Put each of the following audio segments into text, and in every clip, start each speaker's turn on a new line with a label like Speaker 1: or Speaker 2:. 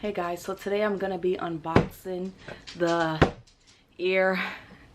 Speaker 1: Hey guys, so today I'm gonna be unboxing the Air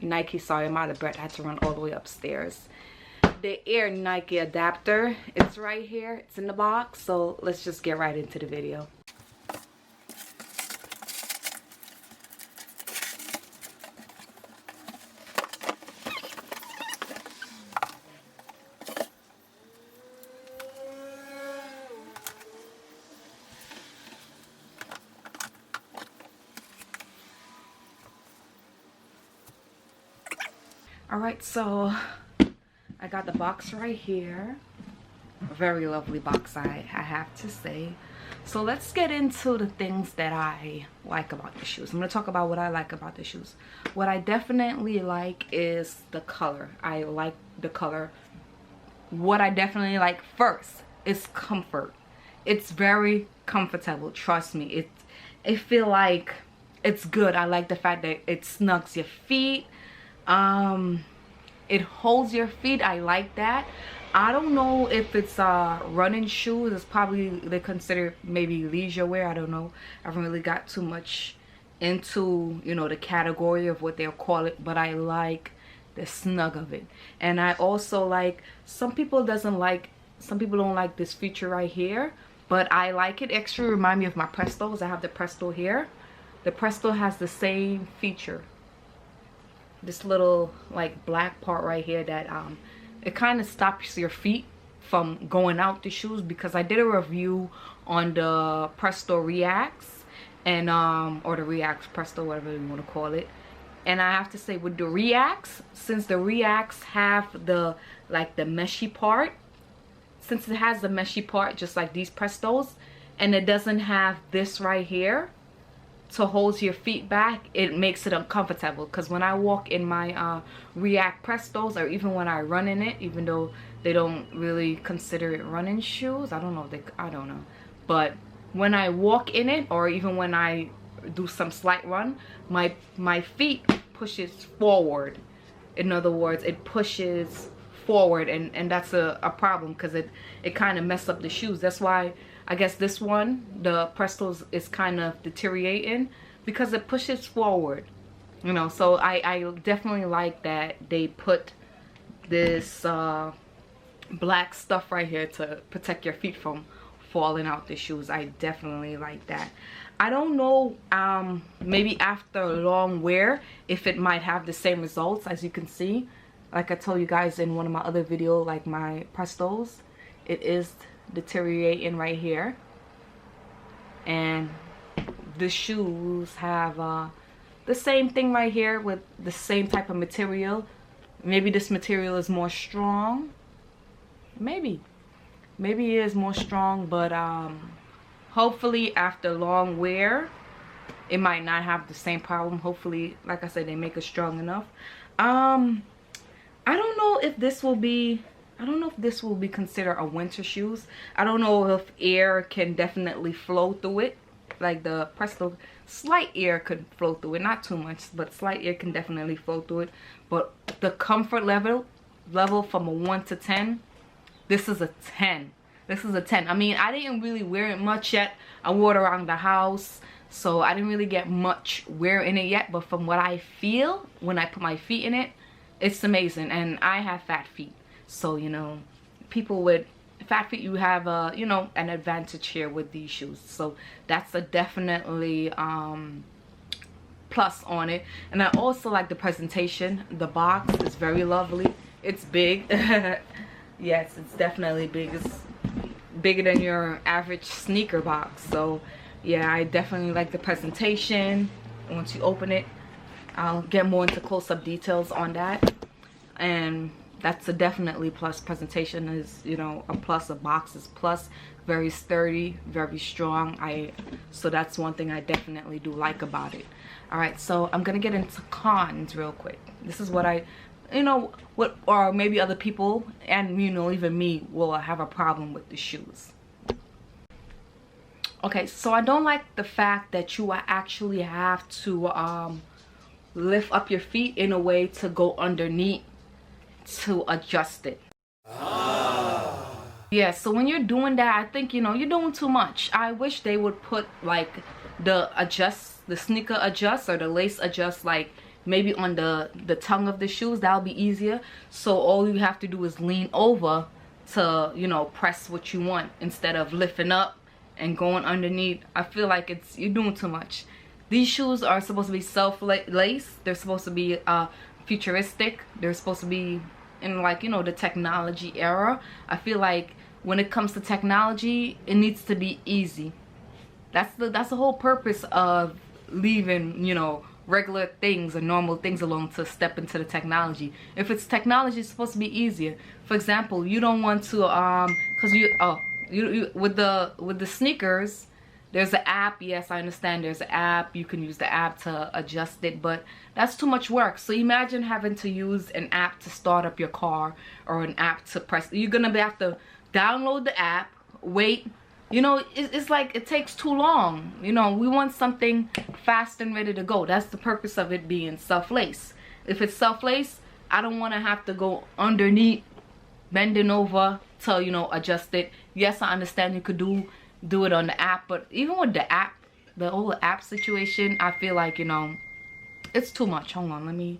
Speaker 1: Nike, sorry I'm out of breath, I had to run all the way upstairs. The Air Nike adapter, it's right here, it's in the box, so let's just get right into the video. Alright, so I got the box right here. A very lovely box, I have to say. So let's get into the things that I like about the shoes. I'm going to talk about what I like about the shoes. What I definitely like is the color. I like the color. What I definitely like first is comfort. It's very comfortable, trust me. I feel like it's good. I like the fact that it snugs your feet. It holds your feet. I like that. I don't know if it's running shoes. It's probably, they consider maybe leisure wear. I don't know. I haven't really got too much into, you know, the category of what they'll call it, but I like the snug of it. And I also like, some people don't like this feature right here, but I like it. Extra remind me of my Prestos. I have the Presto here. The Presto has the same feature. This little like black part right here that it kind of stops your feet from going out the shoes, because I did a review on the Presto Reacts and or the Reacts Presto, whatever you want to call it. And I have to say, with the Reacts, since the Reacts have the like the meshy part, since it has the meshy part just like these Prestos, and it doesn't have this right here to hold your feet back, it makes it uncomfortable. Because when I walk in my React Prestos, or even when I run in it, even though they don't really consider it running shoes, I don't know, but when I walk in it, or even when I do some slight run, my feet pushes forward. In other words, it pushes forward, and that's a problem, because it kind of messed up the shoes. That's why I guess this one, the Prestos, is kind of deteriorating, because it pushes forward, you know. So I definitely like that they put this black stuff right here to protect your feet from falling out the shoes. I definitely like that. I don't know, maybe after long wear, if it might have the same results. As you can see, like I told you guys in one of my other videos, like my Prestos, it is deteriorating right here, and the shoes have the same thing right here with the same type of material. Maybe this material is more strong, maybe it is more strong, but hopefully after long wear it might not have the same problem. Hopefully, like I said, they make it strong enough. I don't know if this will be considered a winter shoes. I don't know if air can definitely flow through it. Like the Presto, slight air could flow through it, not too much, but slight air can definitely flow through it. But the comfort level from a 1 to 10, this is a 10. This is a 10. I mean, I didn't really wear it much yet. I wore it around the house, so I didn't really get much wear in it yet. But from what I feel when I put my feet in it, it's amazing. And I have fat feet, so you know, people with fat feet, you have you know, an advantage here with these shoes. So that's a definitely plus on it. And I also like the presentation. The box is very lovely. It's big. Yes, it's definitely big. It's bigger than your average sneaker box. So yeah, I definitely like the presentation. Once you open it, I'll get more into close-up details on that. And that's a definitely plus. Presentation is, you know, a plus. A box is plus. Very sturdy, very strong. So that's one thing I definitely do like about it. All right, so I'm gonna get into cons real quick. This is what I, you know, what, or maybe other people, and you know, even me, will have a problem with the shoes. Okay, so I don't like the fact that you actually have to lift up your feet in a way to go underneath to adjust it. Yeah, so when you're doing that, I think, you know, you're doing too much. I wish they would put like the sneaker adjusts or the lace adjusts like maybe on the tongue of the shoes, that'll be easier. So all you have to do is lean over to, you know, press what you want instead of lifting up and going underneath. I feel like you're doing too much. These shoes are supposed to be self-lace. They're supposed to be futuristic. They're supposed to be in, like, you know, the technology era. I feel like when it comes to technology, it needs to be easy. That's the whole purpose of leaving, you know, regular things or normal things alone to step into the technology. If it's technology, it's supposed to be easier. For example, you don't want to because you with the sneakers, there's an app. Yes, I understand there's an app. You can use the app to adjust it, but that's too much work. So imagine having to use an app to start up your car or an app to press. You're gonna have to download the app, wait. You know, it's like it takes too long. You know, we want something fast and ready to go. That's the purpose of it being self-lace. If it's self-lace, I don't want to have to go underneath, bending over to, you know, adjust it. Yes, I understand you could do it on the app, but even with the app, the whole app situation, I feel like, you know, it's too much. Hold on, let me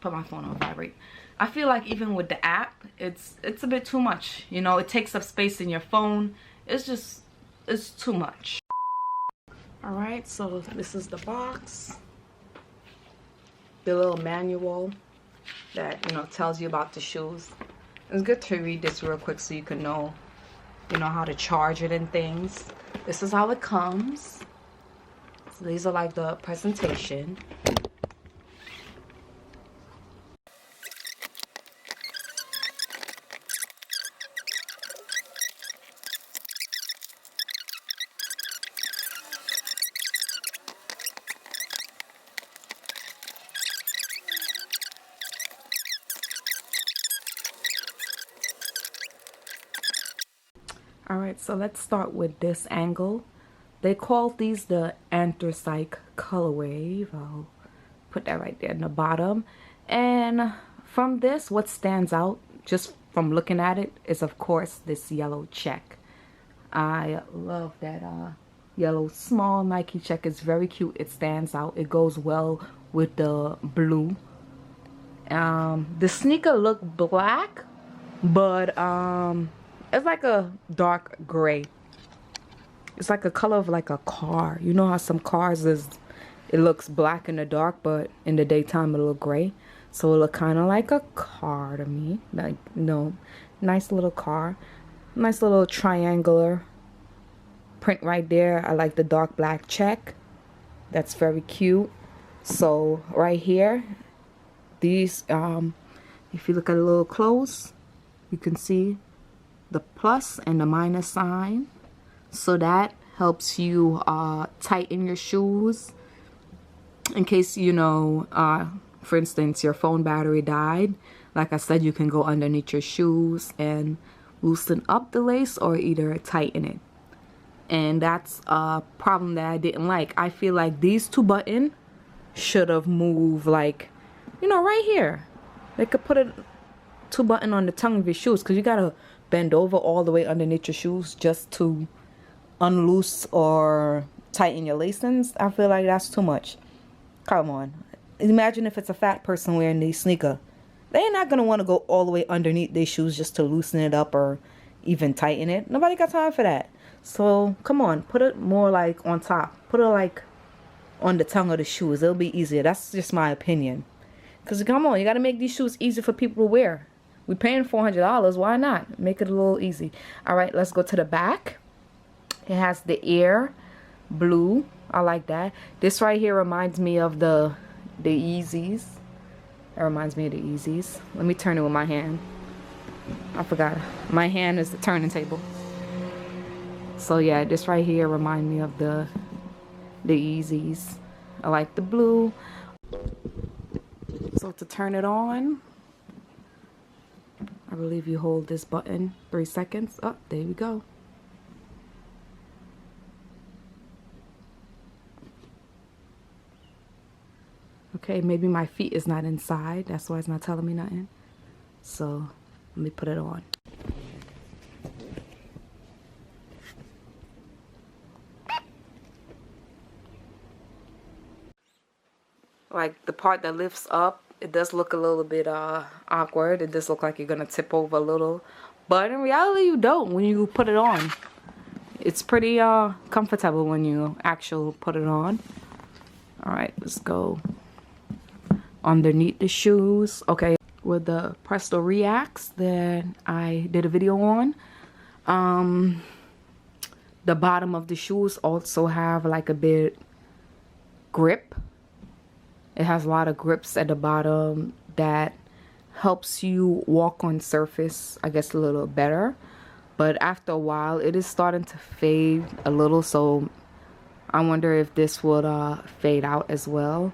Speaker 1: put my phone on vibrate. I feel like even with the app, it's a bit too much. You know, it takes up space in your phone. It's too much. All right, so this is the box, the little manual that, you know, tells you about the shoes. It's good to read this real quick so you can know, you know, how to charge it and things. This is how it comes. So these are like the presentation. Alright, so let's start with this angle. They call these the Anthracite colorway. I'll put that right there in the bottom. And from this, what stands out, just from looking at it, is of course this yellow check. I love that yellow small Nike check. It's very cute. It stands out. It goes well with the blue. The sneaker look black, but it's like a dark gray. It's like a color of like a car. You know how some cars it looks black in the dark, but in the daytime it'll look gray. So it look kind of like a car to me. Like, no, nice little car. Nice little triangular print right there. I like the dark black check. That's very cute. So right here, these, if you look at it a little close, you can see the plus and the minus sign. So that helps you tighten your shoes in case, you know, for instance, your phone battery died. Like I said, you can go underneath your shoes and loosen up the lace or either tighten it. And that's a problem that I didn't like. I feel like these two buttons should have moved, like, you know, right here. They could put a two button on the tongue of your shoes, because you gotta bend over all the way underneath your shoes just to unloose or tighten your lacings. I feel like that's too much. Come on. Imagine if it's a fat person wearing these sneakers. They're not going to want to go all the way underneath their shoes just to loosen it up or even tighten it. Nobody got time for that. So, come on. Put it more like on top. Put it like on the tongue of the shoes. It'll be easier. That's just my opinion. Because, come on. You got to make these shoes easy for people to wear. We're paying $400. Why not? Make it a little easy. All right. Let's go to the back. It has the air blue. I like that. This right here reminds me of the Yeezys. It reminds me of the Yeezys. Let me turn it with my hand. I forgot. My hand is the turning table. So yeah, this right here reminds me of the Yeezys. I like the blue. So to turn it on, I believe you hold this button 3 seconds. Oh, there we go. Okay, maybe my feet is not inside. That's why it's not telling me nothing. So, let me put it on. like the part that lifts up, it does look a little bit awkward. It does look like you're gonna tip over a little, but in reality you don't when you put it on. It's pretty comfortable when you actually put it on. All right, let's go underneath the shoes. Okay, with the Presto Reacts that I did a video on, the bottom of the shoes also have like a bit grip. It has a lot of grips at the bottom that helps you walk on surface, I guess, a little better. But after a while, it is starting to fade a little, so I wonder if this would fade out as well.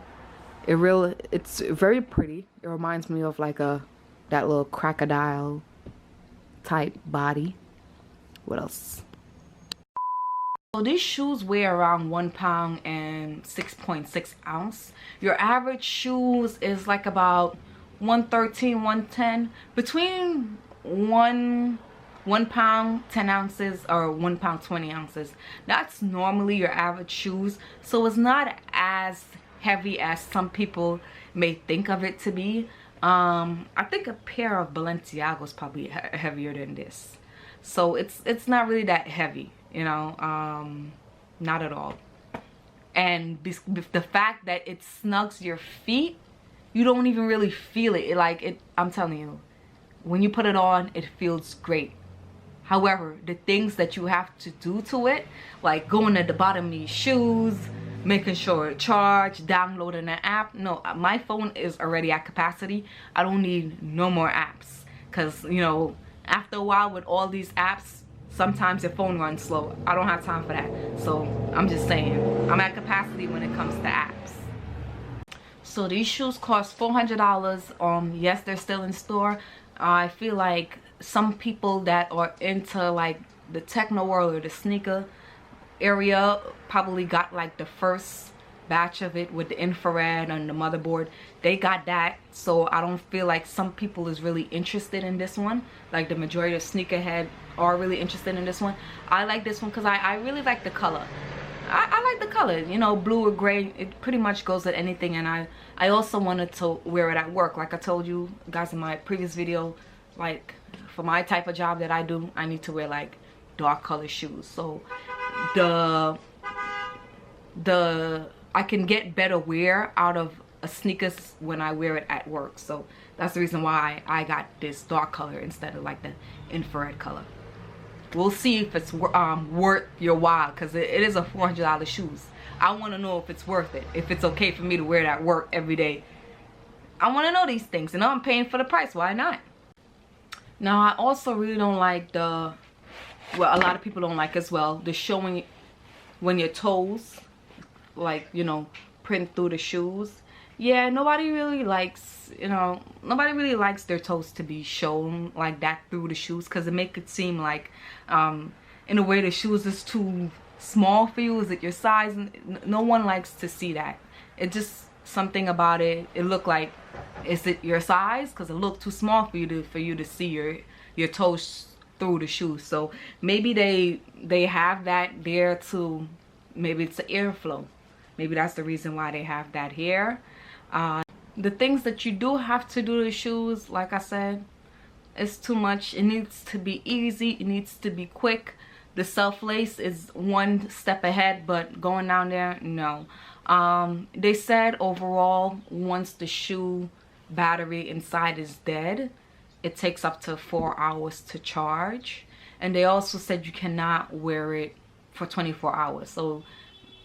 Speaker 1: It's very pretty. It reminds me of like that little crocodile type body. What else? So these shoes weigh around 1 pound and 6.6 ounce. Your average shoes is like about 113, 110, between 1 pound 10 ounces or 1 pound 20 ounces. That's normally your average shoes, so it's not as heavy as some people may think of it to be. I think a pair of Balenciaga is probably heavier than this, so it's not really that heavy, you know, not at all. And the fact that it snugs your feet, you don't even really feel it. I'm telling you, when you put it on, it feels great. However, the things that you have to do to it, like going at the bottom of these shoes, making sure it charged, downloading an app. No, my phone is already at capacity. I don't need no more apps, because, you know, after a while with all these apps, sometimes your phone runs slow. I don't have time for that. So I'm just saying, I'm at capacity when it comes to apps. So these shoes cost $400. Yes, they're still in store. I feel like some people that are into like the techno world or the sneaker area probably got like the first batch of it with the infrared and the motherboard. They got that, so I don't feel like some people is really interested in this one. Like the majority of sneakerhead are really interested in this one. I like this one because I really like the color. I like the color, you know, blue or gray. It pretty much goes with anything. And I also wanted to wear it at work. Like I told you guys in my previous video, like for my type of job that I do, I need to wear like dark color shoes. So I can get better wear out of a sneakers when I wear it at work. So that's the reason why I got this dark color instead of like the infrared color. We'll see if it's worth your while, because it is a $400 shoes. I want to know if it's worth it, if it's okay for me to wear it at work every day. I want to know these things, and I'm paying for the price. Why not? Now, I also really don't like well, a lot of people don't like as well, the showing when your toes, like, you know, print through the shoes. Yeah, nobody really likes, you know, nobody really likes their toes to be shown like that through the shoes, because it makes it seem like in a way the shoes is too small for you. Is it your size? No one likes to see that. It just something about it. It look like, is it your size? Because it looked too small for you to see your toes through the shoes. So maybe they have that there to, maybe it's the airflow. Maybe that's the reason why they have that here. The things that you do have to do to the shoes, like I said, it's too much. It needs to be easy. It needs to be quick. The self-lace is one step ahead, but going down there, no. They said overall, once the shoe battery inside is dead, it takes up to 4 hours to charge. And they also said you cannot wear it for 24 hours. So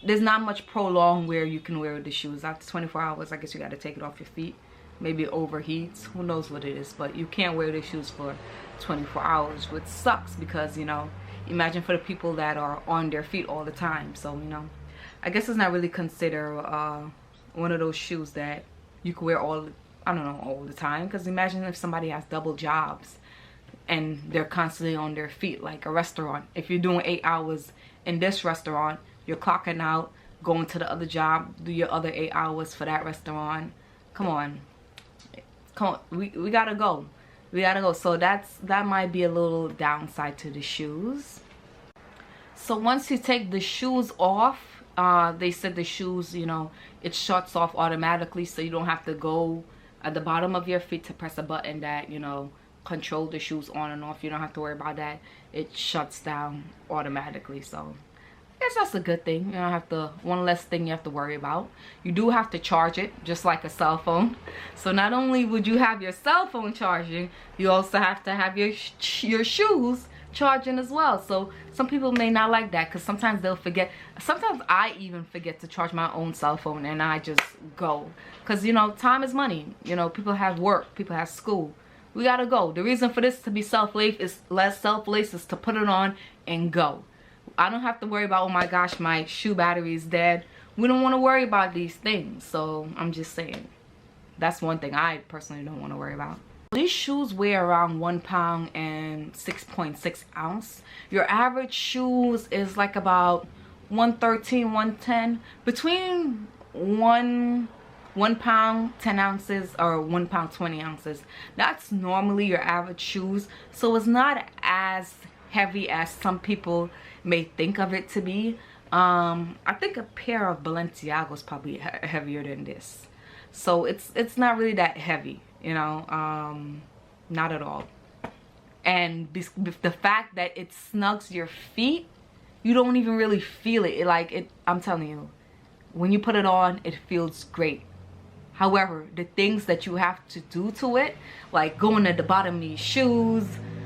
Speaker 1: there's not much prolonged wear you can wear with the shoes. After 24 hours, I guess you got to take it off your feet. Maybe it overheats. Who knows what it is. But you can't wear the shoes for 24 hours, which sucks, because, you know, imagine for the people that are on their feet all the time. So, you know, I guess it's not really considered one of those shoes that you can wear all the time. Because imagine if somebody has double jobs and they're constantly on their feet, like a restaurant. If you're doing 8 hours in this restaurant, you're clocking out, going to the other job, do your other 8 hours for that restaurant. Come on, we gotta go. We gotta go. So that might be a little downside to the shoes. So once you take the shoes off, they said the shoes, you know, it shuts off automatically, so you don't have to go at the bottom of your feet to press a button that, you know, control the shoes on and off. You don't have to worry about that. It shuts down automatically. So I guess that's a good thing. You don't have to, one less thing you have to worry about. You do have to charge it just like a cell phone. So not only would you have your cell phone charging, you also have to have your shoes charging as well. So some people may not like that, because sometimes they'll forget. Sometimes I even forget to charge my own cell phone, and I just go, because, you know, time is money. You know, people have work, people have school. We gotta go. The reason for this to be self-laced is to put it on and go. I don't have to worry about, oh my gosh, my shoe battery is dead. We don't want to worry about these things. So I'm just saying, that's one thing I personally don't want to worry about. These shoes weigh around 1 pound and 6.6 ounce. Your average shoes is like about 113, 110. Between 1 pound 10 ounces or 1 pound 20 ounces. That's normally your average shoes. So it's not as heavy as some people may think of it to be. I think a pair of Balenciaga is probably heavier than this. So it's not really that heavy, you know, not at all. And the fact that it snugs your feet, you don't even really feel it. I'm telling you, when you put it on, it feels great. However, the things that you have to do to it, like going at the bottom of these shoes,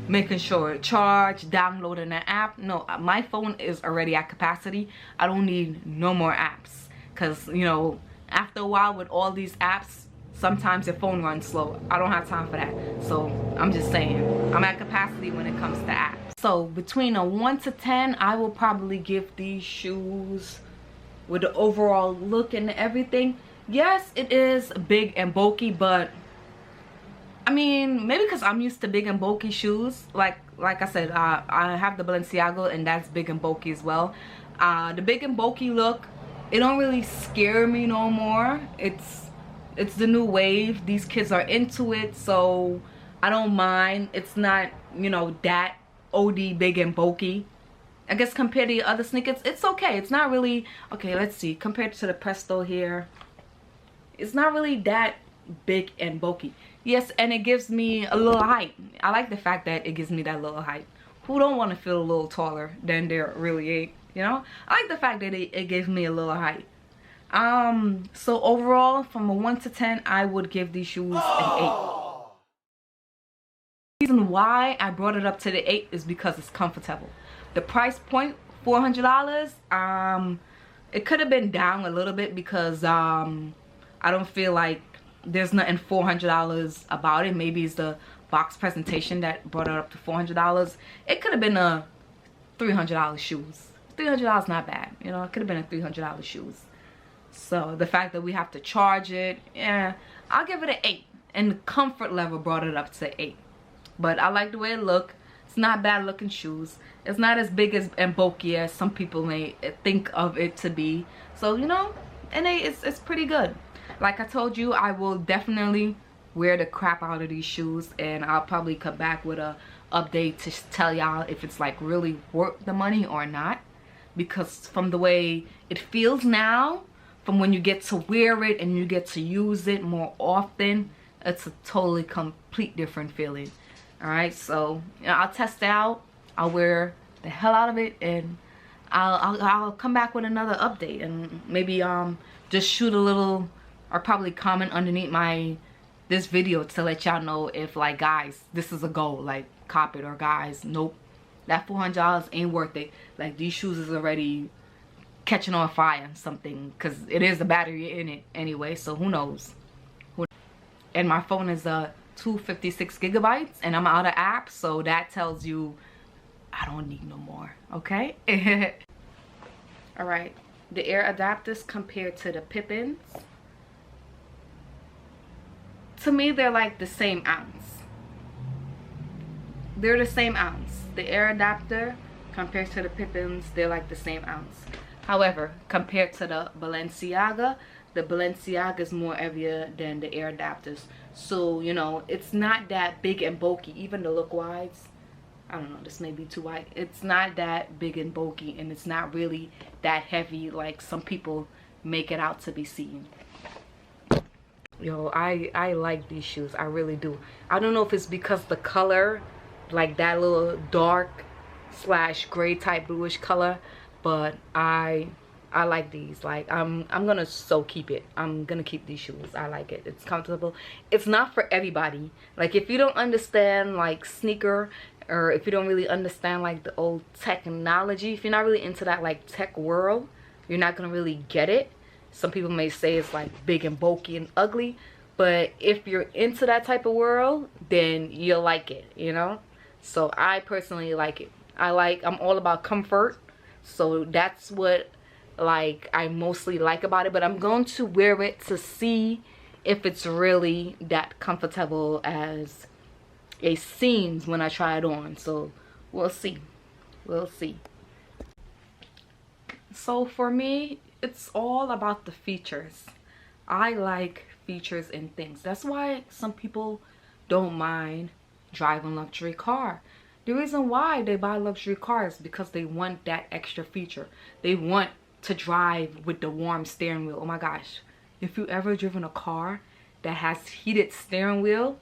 Speaker 1: making sure it charged, downloading an app. No, my phone is already at capacity. I don't need no more apps, because, you know, after a while with all these apps, sometimes your phone runs slow. I don't have time for that. So I'm just saying, I'm at capacity when it comes to apps. So between a 1 to 10, I will probably give these shoes, with the overall look and everything, yes, it is big and bulky, but I mean, maybe because I'm used to big and bulky shoes. Like I said, I have the Balenciaga, and that's big and bulky as well. The big and bulky look, it don't really scare me no more. It's the new wave. These kids are into it, so I don't mind. It's not, you know, that OD big and bulky. I guess compared to the other sneakers, it's okay. It's not really, okay, let's see, compared to the Presto here, it's not really that big and bulky. Yes, and it gives me a little height. I like the fact that it gives me that little height. Who don't want to feel a little taller than they really ain't, you know? I like the fact that it gives me a little height. So overall, from a 1 to 10, I would give these shoes an 8. The reason why I brought it up to the 8 is because it's comfortable. The price point, $400, it could have been down a little bit, because I don't feel like there's nothing $400 about it. Maybe it's the box presentation that brought it up to $400. It could have been a $300 shoes. $300 not bad, you know. It could have been a $300 shoes. So the fact that we have to charge it, yeah, I'll give it an 8. And the comfort level brought it up to 8. But I like the way it looked. It's not bad looking shoes. It's not as big and bulky as some people may think of it to be. So, you know, an 8 it's pretty good. Like I told you, I will definitely wear the crap out of these shoes, and I'll probably come back with a update to tell y'all if it's like really worth the money or not. Because from the way it feels now, from when you get to wear it and you get to use it more often, it's a totally complete different feeling. Alright, so, you know, I'll test it out. I'll wear the hell out of it, and I'll come back with another update, and maybe just shoot a little, or probably comment underneath this video to let y'all know if, like, guys, this is a go, like, cop it, or guys, nope, that $400 ain't worth it. Like, these shoes is already catching on fire or something, because it is the battery in it anyway, so who knows. And my phone is 256 gigabytes, and I'm out of apps, so that tells you I don't need no more, okay? All right, the air adapters compared to the Pippins, to me they're like the same ounce. They're the same ounce. The air adapter compared to the Pippins, they're like the same ounce. However, compared to the Balenciaga is more heavier than the air adapters. So, you know, it's not that big and bulky. Even the look wise, I don't know, this may be too wide. It's not that big and bulky, and it's not really that heavy like some people make it out to be seen. Yo, I like these shoes. I really do. I don't know if it's because the color, like that little dark slash gray type bluish color, but I like these. Like I'm gonna keep it. I'm gonna keep these shoes. I like it. It's comfortable. It's not for everybody. Like if you don't understand like sneaker, or if you don't really understand like the old technology, if you're not really into that like tech world, you're not gonna really get it. Some people may say it's like big and bulky and ugly, but if you're into that type of world, then you'll like it, you know? So I personally like it. I'm all about comfort, so that's what like I mostly like about it. But I'm going to wear it to see if it's really that comfortable as it seems when I try it on. So we'll see. So for me, it's all about the features. I like features in things. That's why some people don't mind driving luxury car. The reason why they buy luxury cars is because they want that extra feature. They want to drive with the warm steering wheel. Oh my gosh, if you ever driven a car that has heated steering wheel,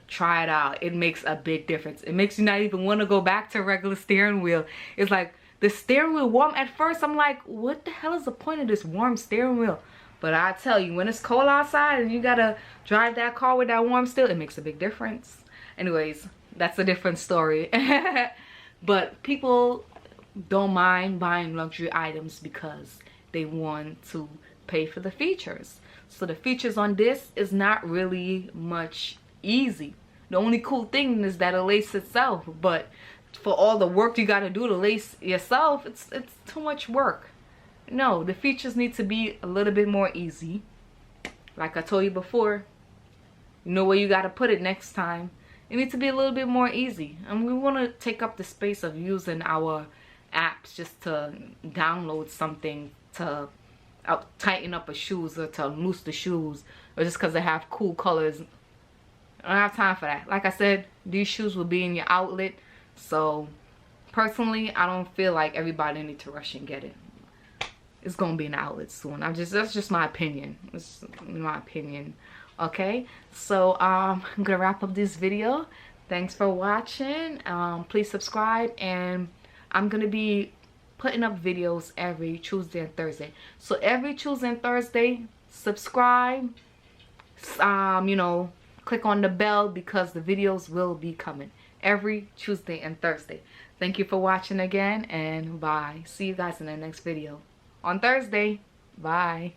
Speaker 1: try it out. It makes a big difference. It makes you not even want to go back to regular steering wheel. It's like the steering wheel warm. At first I'm like, what the hell is the point of this warm steering wheel? But I tell you, when it's cold outside and you gotta drive that car with that warm steel, it makes a big difference. Anyways, that's a different story. But people don't mind buying luxury items because they want to pay for the features. So the features on this is not really much easy. The only cool thing is that it laces itself, but for all the work you got to do to lace yourself, it's too much work. No, the features need to be a little bit more easy. Like I told you before, you know where you got to put it next time. It needs to be a little bit more easy. And we want to take up the space of using our apps just to download something to tighten up a shoes or to loose the shoes, or just because they have cool colors. I don't have time for that. Like I said, these shoes will be in your outlet. So personally, I don't feel like everybody needs to rush and get it. It's gonna be in the outlet soon. That's just my opinion. It's my opinion. Okay, so I'm gonna wrap up this video. Thanks for watching. Please subscribe, and I'm gonna be putting up videos every Tuesday and Thursday. So every Tuesday and Thursday, subscribe. You know, click on the bell because the videos will be coming every Tuesday and Thursday. Thank you for watching again, and bye. See you guys in the next video on Thursday. Bye.